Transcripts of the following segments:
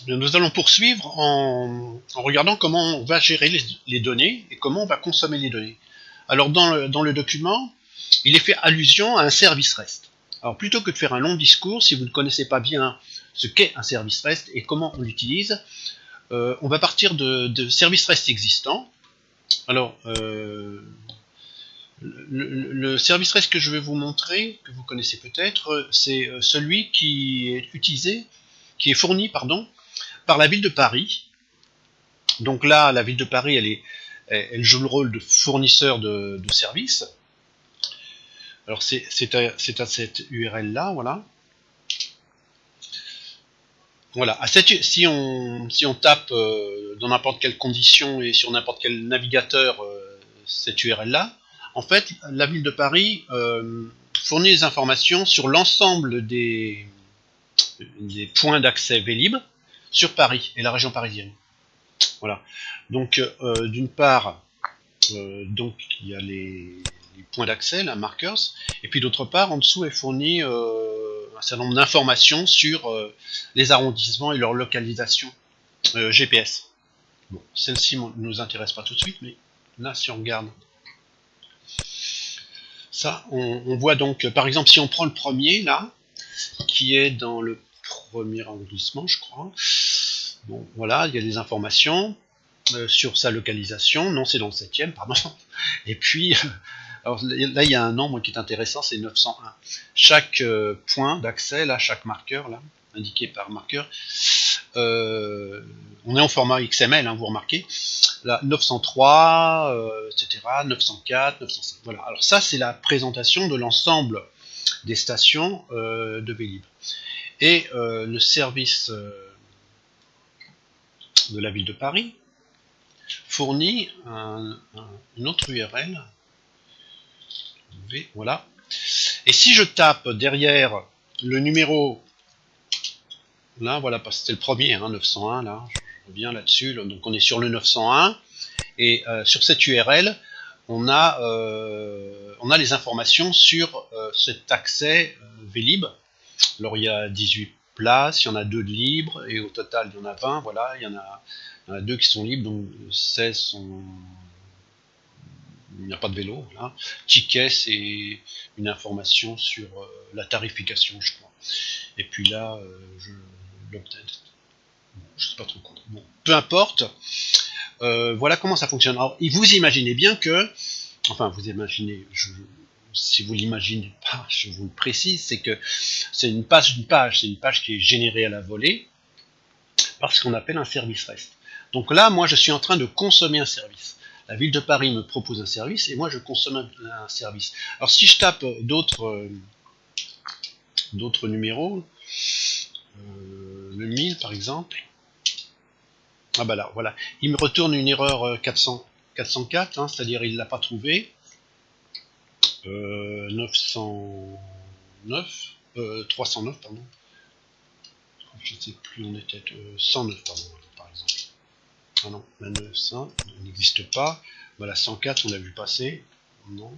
Nous allons poursuivre en regardant comment on va gérer les données et comment on va consommer les données. Alors dans le document, il est fait allusion à un service REST. Alors plutôt que de faire un long discours, si vous ne connaissez pas bien ce qu'est un service REST et comment on l'utilise, on va partir de services REST existants. Alors, le service REST que je vais vous montrer, que vous connaissez peut-être, c'est celui qui est utilisé, qui est fourni, pardon, par la ville de Paris. Donc là, la ville de Paris, elle joue le rôle de fournisseur de services. Alors c'est à cette URL là, voilà. Voilà. Si on tape dans n'importe quelle condition et sur n'importe quel navigateur cette URL là, en fait, la ville de Paris fournit des informations sur l'ensemble des points d'accès Vélib sur Paris et la région parisienne. Voilà. Donc d'une part, donc il y a les points d'accès, la markers, et puis d'autre part, en dessous, elle fournit un certain nombre d'informations sur les arrondissements et leur localisation GPS. Bon, celle-ci ne nous intéresse pas tout de suite, mais là, si on regarde ça, on voit donc, par exemple, si on prend le premier, là, qui est dans le premier arrondissement, je crois. Bon, voilà, il y a des informations sur sa localisation. Non, c'est dans le 7e, pardon. Et puis, alors là, il y a un nombre qui est intéressant, c'est 901. Chaque point d'accès, là, chaque marqueur, là, indiqué par marqueur, on est en format XML, hein, vous remarquez. Là, 903, etc., 904, 905. Voilà. Alors ça, c'est la présentation de l'ensemble des stations de Vélib. Et le service de la ville de Paris fournit une autre URL. Voilà. Et si je tape derrière le numéro, là, voilà, parce que c'était le premier, hein, 901, là, je reviens là-dessus, donc on est sur le 901, et sur cette URL, on a les informations sur cet accès Vélib. Alors il y a 18 places, il y en a 2 de libres, et au total il y en a 20, voilà, il y en a 2 qui sont libres, donc 16 sont... Il n'y a pas de vélo, voilà. Ticket, c'est une information sur la tarification, je crois. Et puis là, l'obtain. Je sais pas trop quoi. Bon, peu importe. Voilà comment ça fonctionne. Alors, vous imaginez bien que, enfin, vous imaginez, si vous l'imaginez pas, je vous le précise, c'est que c'est une page qui est générée à la volée par ce qu'on appelle un service REST. Donc là, moi, je suis en train de consommer un service. La ville de Paris me propose un service et moi, je consomme un service. Alors, si je tape d'autres numéros, le 1000 par exemple, ah bah là, voilà, il me retourne une erreur 404, hein, c'est-à-dire il ne l'a pas trouvé. 909, 309, pardon. Je ne sais plus, on était 109, pardon, par exemple. Ah non, la 900 n'existe pas. Voilà, 104, on l'a vu passer. Non.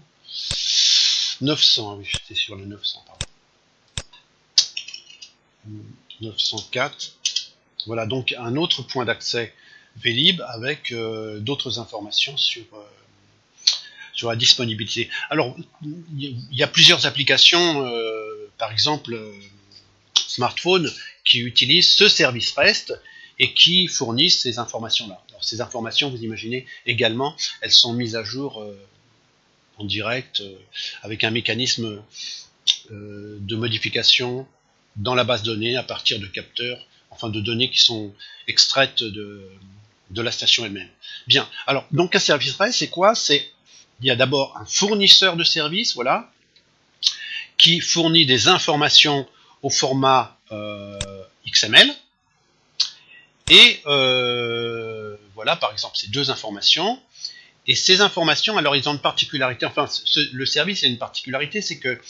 900, ah oui, j'étais sur le 900, pardon. 904. Voilà, donc un autre point d'accès Vélib avec d'autres informations sur la disponibilité. Alors, il y a plusieurs applications, par exemple smartphone, qui utilisent ce service REST et qui fournissent ces informations-là. Alors, ces informations, vous imaginez également, elles sont mises à jour en direct avec un mécanisme de modification dans la base de données à partir de capteurs, enfin de données qui sont extraites de la station elle-même. Bien, alors, donc un service REST, c'est quoi? Il y a d'abord un fournisseur de services, voilà, qui fournit des informations au format XML, et voilà, par exemple, ces 2 informations, et ces informations, alors ils ont une particularité, enfin, le service a une particularité, c'est que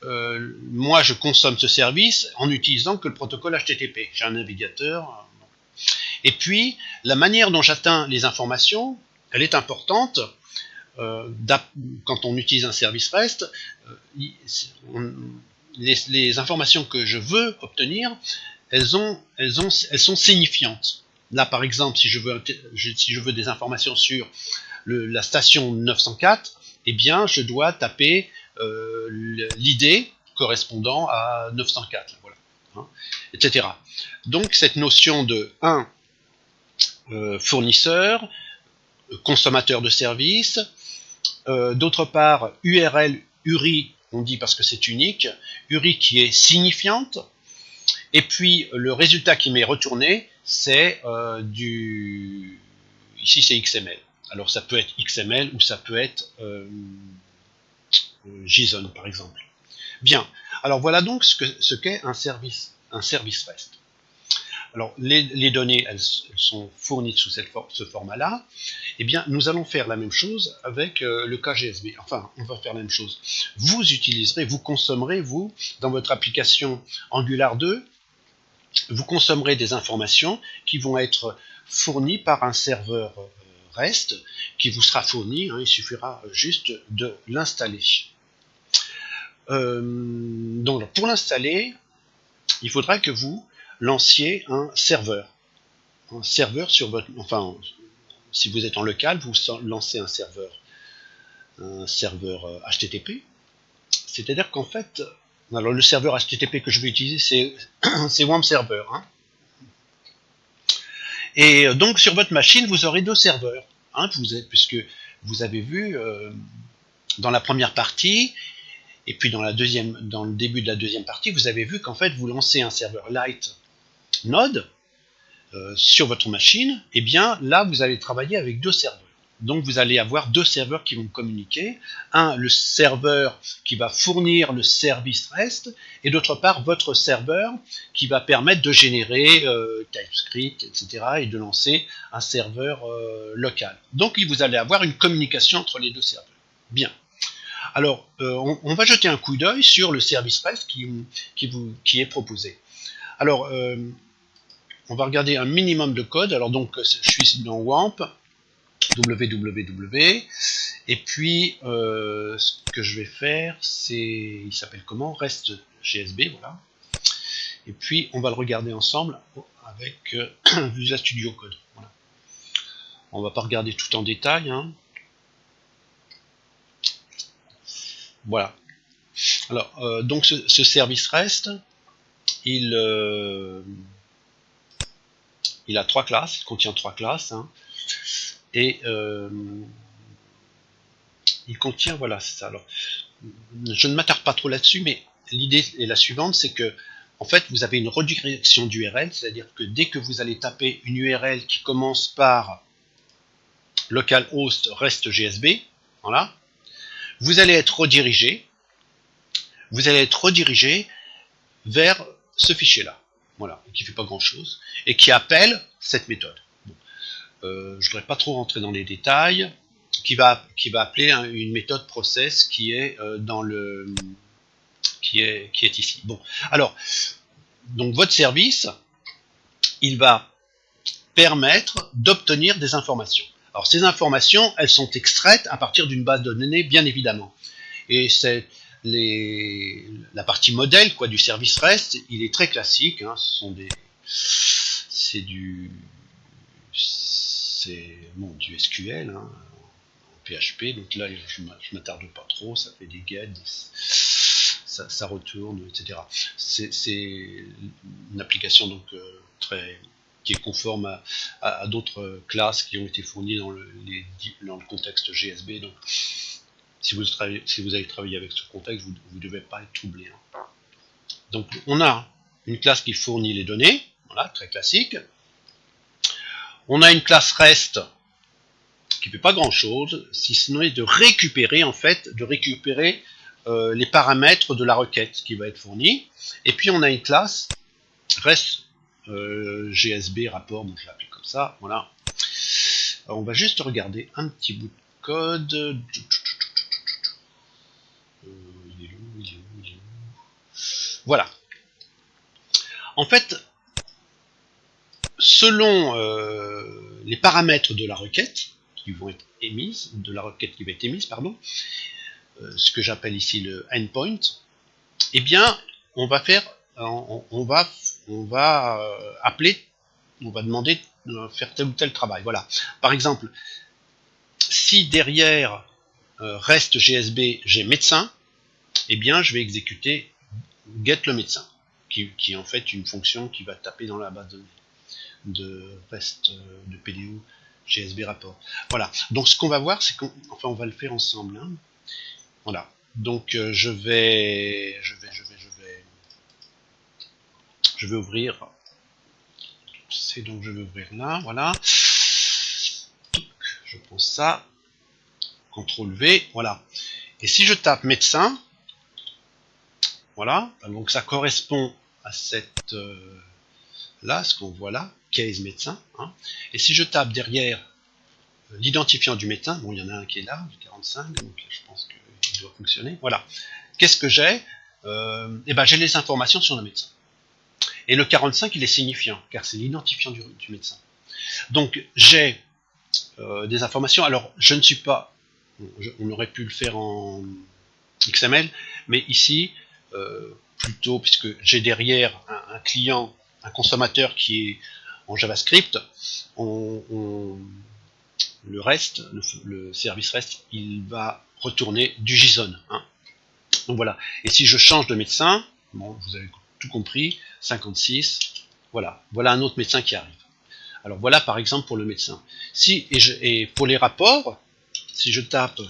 moi, je consomme ce service en utilisant que le protocole HTTP. J'ai un navigateur. Et puis, la manière dont j'atteins les informations, elle est importante. Quand on utilise un service REST, les informations que je veux obtenir, elles sont signifiantes. Là, par exemple, si je veux des informations sur la station 904, eh bien, je dois taper l'ID correspondant à 904, voilà, hein, etc. Donc, cette notion de 1, fournisseur, consommateur de service, d'autre part, URL, URI, on dit parce que c'est unique, URI qui est signifiante, et puis le résultat qui m'est retourné, c'est ici c'est XML. Alors ça peut être XML ou ça peut être JSON par exemple. Bien, alors voilà donc ce qu'est un service REST. Alors les données, elles sont fournies sous ce format-là. Eh bien, nous allons faire la même chose avec le cas GSB. Enfin, on va faire la même chose. Vous consommerez, vous, dans votre application Angular 2, vous consommerez des informations qui vont être fournies par un serveur REST qui vous sera fourni, hein, il suffira juste de l'installer. Donc, pour l'installer, il faudra que vous lanciez un serveur. Un serveur sur votre... Enfin, si vous êtes en local, vous lancez un serveur HTTP. C'est-à-dire qu'en fait, alors le serveur HTTP que je vais utiliser, c'est WAMP Server. Hein. Et donc sur votre machine, vous aurez 2 serveurs. Hein, puisque vous avez vu dans la première partie, et puis dans le début de la deuxième partie, vous avez vu qu'en fait, vous lancez un serveur Light Node sur votre machine, et bien là, vous allez travailler avec 2 serveurs. Donc vous allez avoir 2 serveurs qui vont communiquer. Un, le serveur qui va fournir le service REST, et d'autre part votre serveur qui va permettre de générer TypeScript, etc. et de lancer un serveur local. Donc vous allez avoir une communication entre les 2 serveurs. Bien. Alors on va jeter un coup d'œil sur le service REST qui est proposé. Alors on va regarder un minimum de code. Alors donc je suis dans WAMP, www, et puis ce que je vais faire, il s'appelle comment, REST GSB, voilà. Et puis on va le regarder ensemble avec Visual Studio Code. Voilà. On va pas regarder tout en détail. Hein. Voilà. Alors donc ce service REST, il a 3 classes, il contient 3 classes. Hein. Et il contient, voilà, c'est ça. Alors, je ne m'attarde pas trop là-dessus, mais l'idée est la suivante, c'est que, en fait, vous avez une redirection d'URL, c'est-à-dire que dès que vous allez taper une URL qui commence par localhost rest GSB, voilà, vous allez être redirigé vers ce fichier-là, voilà, qui ne fait pas grand-chose, et qui appelle cette méthode. Bon. Je ne voudrais pas trop rentrer dans les détails, qui va appeler une méthode process qui est qui est ici. Bon, alors donc votre service, il va permettre d'obtenir des informations. Alors ces informations, elles sont extraites à partir d'une base de données, bien évidemment. Et c'est la partie modèle du service REST, il est très classique. Hein, c'est du SQL. Hein, PHP, donc là je m'attarde pas trop, ça fait des get, ça retourne, etc. C'est une application donc qui est conforme à d'autres classes qui ont été fournies dans le contexte GSB. Donc si vous allez travailler avec ce contexte, vous ne devez pas être troublé. Hein. Donc on a une classe qui fournit les données, voilà, très classique. On a une classe REST qui ne fait pas grand chose, si ce n'est de récupérer les paramètres de la requête qui va être fournie. Et puis on a une classe REST GSB rapport, donc je l'appelle comme ça, voilà. Alors, on va juste regarder un petit bout de code. Il est où. Voilà. En fait, selon les paramètres de la requête, qui vont être émises, ce que j'appelle ici le endpoint, eh bien, on va on va appeler, on va demander de faire tel ou tel travail. Voilà. Par exemple, si derrière reste GSB, j'ai médecin, eh bien je vais exécuter get le médecin, qui est en fait une fonction qui va taper dans la base de données de reste de PDO GSB rapport. Voilà. Donc ce qu'on va voir, c'est on va le faire ensemble. Hein. Voilà. Donc je vais ouvrir. C'est donc je vais ouvrir là. Voilà. Je prends ça. CTRL V. Voilà. Et si je tape médecin, voilà. Donc ça correspond à cette là, ce qu'on voit là, case médecin. Hein. Et si je tape derrière l'identifiant du médecin, bon, il y en a un qui est là, le 45, donc je pense qu'il doit fonctionner. Voilà. Qu'est-ce que j'ai Eh ben, j'ai les informations sur le médecin. Et le 45, il est signifiant, car c'est l'identifiant du médecin. Donc, j'ai des informations. Alors, je ne suis pas... on aurait pu le faire en XML, mais ici, plutôt, puisque j'ai derrière un client, un consommateur qui est en JavaScript, le reste, le service REST, il va retourner du JSON. Hein. Donc voilà. Et si je change de médecin, bon, vous avez tout compris, 56, voilà. Voilà un autre médecin qui arrive. Alors voilà par exemple pour le médecin. Et pour les rapports, si je tape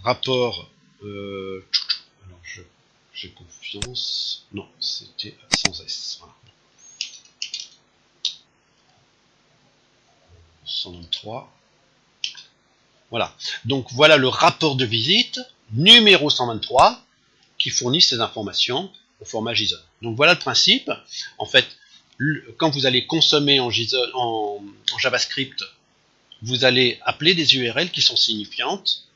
rapport, alors j'ai confiance, non, c'était sans S. Voilà. 123. Voilà. Donc voilà le rapport de visite numéro 123 qui fournit ces informations au format JSON. Donc voilà le principe. En fait, quand vous allez consommer en JSON, en JavaScript, vous allez appeler des URL qui sont signifiantes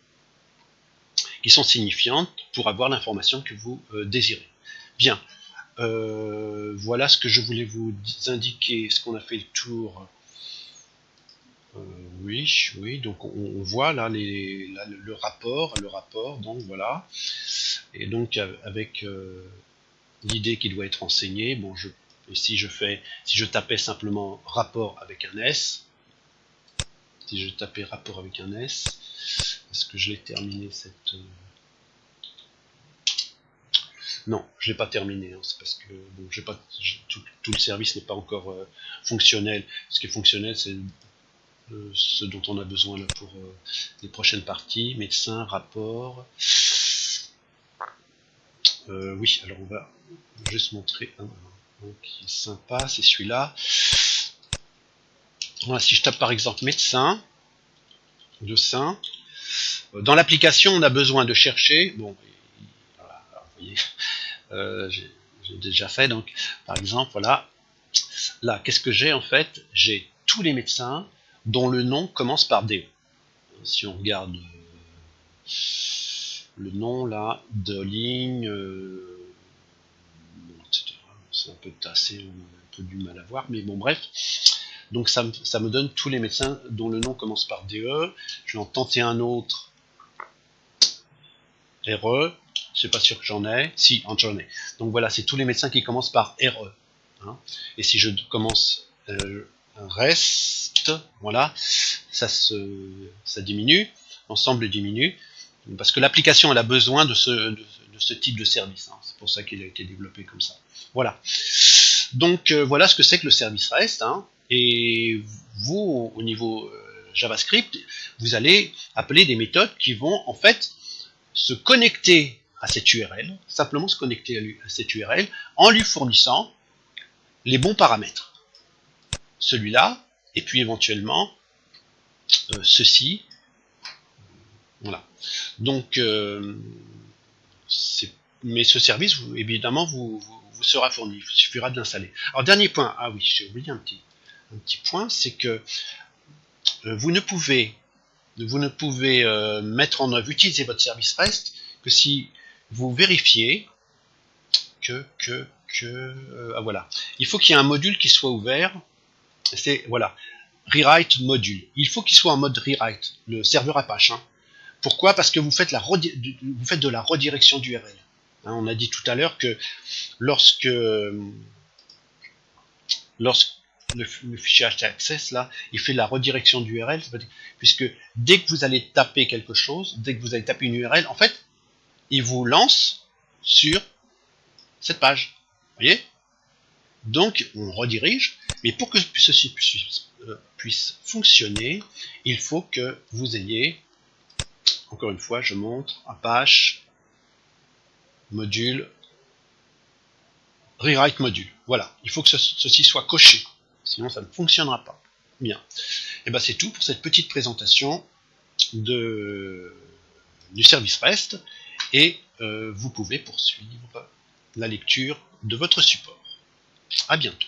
pour avoir l'information que vous désirez. Bien. Voilà ce que je voulais vous indiquer. Est-ce qu'on a fait le tour? Oui, donc on voit là, le rapport, donc voilà, et donc avec l'idée qui doit être enseignée. Bon, si je tapais simplement rapport avec un S, si je tapais rapport avec un S, est-ce que je l'ai terminé cette non, je l'ai pas terminé, hein, c'est parce que bon, tout le service n'est pas encore fonctionnel. Ce qui est fonctionnel, c'est ce dont on a besoin là pour les prochaines parties, médecin, rapport. Oui, alors on va juste montrer un qui est sympa, c'est celui-là. Voilà, si je tape par exemple médecin, de sein, dans l'application on a besoin de chercher, bon, voilà, alors, vous voyez, j'ai déjà fait, donc par exemple, voilà, là, qu'est-ce que j'ai en fait? J'ai tous les médecins dont le nom commence par DE. Si on regarde le nom là, de ligne, etc. C'est un peu tassé, on a un peu du mal à voir, mais bon bref. Donc ça me donne tous les médecins dont le nom commence par DE. Je vais en tenter un autre. RE, je suis pas sûr que j'en ai. Si, j'en ai. Donc voilà, c'est tous les médecins qui commencent par RE. Hein. Et si je commence un reste, voilà, ça diminue, l'ensemble diminue, parce que l'application elle a besoin de ce type de service. Hein. C'est pour ça qu'il a été développé comme ça. Voilà. Donc voilà ce que c'est que le service REST. Hein. Et vous, au niveau JavaScript, vous allez appeler des méthodes qui vont en fait se connecter à cette URL, simplement se connecter à cette URL en lui fournissant les bons paramètres. Celui-là, et puis éventuellement ceci. Voilà. Donc, mais ce service, évidemment, vous sera fourni. Il suffira de l'installer. Alors, dernier point. Ah oui, j'ai oublié un petit point, c'est que vous ne pouvez mettre en œuvre, utiliser votre service REST que si vous vérifiez que ah voilà. Il faut qu'il y ait un module qui soit ouvert. C'est voilà, rewrite module. Il faut qu'il soit en mode rewrite, le serveur Apache. Hein. Pourquoi? Parce que vous faites de la redirection d'URL. Hein, on a dit tout à l'heure que lorsque le fichier htaccess, là, il fait la redirection d'URL, puisque dès que vous allez taper quelque chose, dès que vous allez taper une URL, en fait, il vous lance sur cette page. Vous voyez? Donc, on redirige, mais pour que ceci puisse fonctionner, il faut que vous ayez, encore une fois, je montre, Apache, module, rewrite module. Voilà, il faut que ceci soit coché, sinon ça ne fonctionnera pas. Bien, et bien c'est tout pour cette petite présentation du service REST, et vous pouvez poursuivre la lecture de votre support. À bientôt.